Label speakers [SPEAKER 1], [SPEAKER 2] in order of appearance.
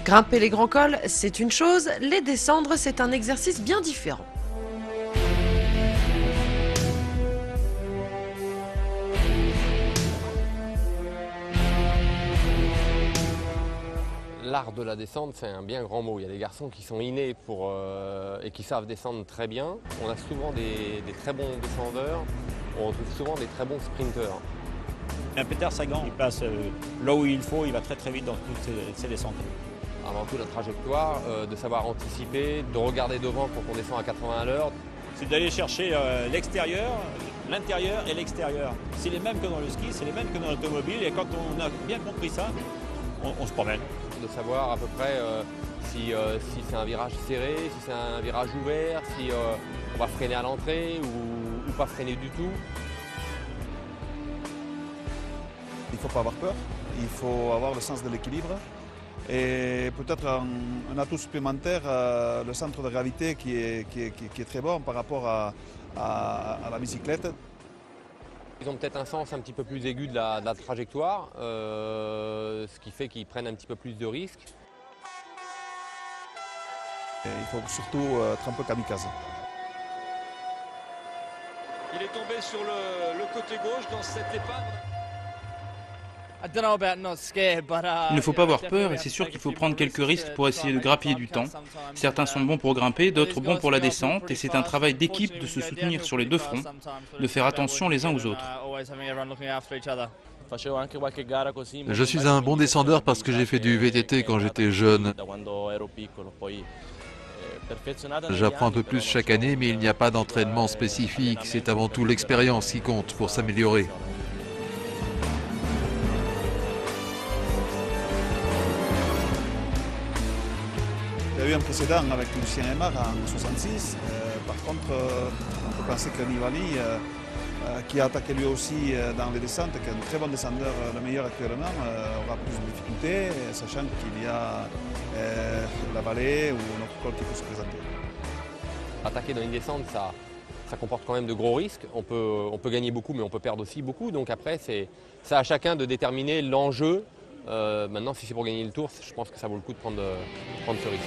[SPEAKER 1] Grimper les grands cols, c'est une chose, les descendre, c'est un exercice bien différent.
[SPEAKER 2] L'art de la descente, c'est un bien grand mot. Il y a des garçons qui sont innés et qui savent descendre très bien. On a souvent des très bons descendeurs, on retrouve souvent des très bons sprinteurs.
[SPEAKER 3] Peter Sagan, il passe là où il faut, il va très très vite dans toutes ses descentes.
[SPEAKER 2] Avant tout la trajectoire, de savoir anticiper, de regarder devant quand on descend à 80 à l'heure.
[SPEAKER 3] C'est d'aller chercher l'extérieur, l'intérieur et l'extérieur. C'est les mêmes que dans le ski, c'est les mêmes que dans l'automobile et quand on a bien compris ça, on se promène.
[SPEAKER 2] De savoir à peu près si c'est un virage serré, si c'est un virage ouvert, si on va freiner à l'entrée ou pas freiner du tout.
[SPEAKER 4] Il ne faut pas avoir peur, il faut avoir le sens de l'équilibre et peut-être un atout supplémentaire, le centre de gravité qui est très bon par rapport à la bicyclette.
[SPEAKER 2] Ils ont peut-être un sens un petit peu plus aigu de la trajectoire, ce qui fait qu'ils prennent un petit peu plus de risques.
[SPEAKER 4] Et il faut surtout être un peu kamikaze.
[SPEAKER 5] Il est tombé sur le côté gauche dans cette épave.
[SPEAKER 6] Il ne faut pas avoir peur et c'est sûr qu'il faut prendre quelques risques pour essayer de grappiller du temps. Certains sont bons pour grimper, d'autres bons pour la descente et c'est un travail d'équipe de se soutenir sur les deux fronts, de faire attention les uns aux autres.
[SPEAKER 7] Je suis un bon descendeur parce que j'ai fait du VTT quand j'étais jeune. J'apprends un peu plus chaque année, mais il n'y a pas d'entraînement spécifique. C'est avant tout l'expérience qui compte pour s'améliorer.
[SPEAKER 4] Il y a eu un précédent avec Lucien Aymar en 1966. Par contre, on peut penser que Nibali, qui a attaqué lui aussi dans les descentes, qui est un très bon descendeur, le meilleur actuellement, aura plus de difficultés, sachant qu'il y a la vallée ou un autre col qui peut se présenter.
[SPEAKER 2] Attaquer dans une descente, ça comporte quand même de gros risques. On peut gagner beaucoup, mais on peut perdre aussi beaucoup. Donc après, c'est à chacun de déterminer l'enjeu. Maintenant, si c'est pour gagner le tour, je pense que ça vaut le coup de prendre ce risque.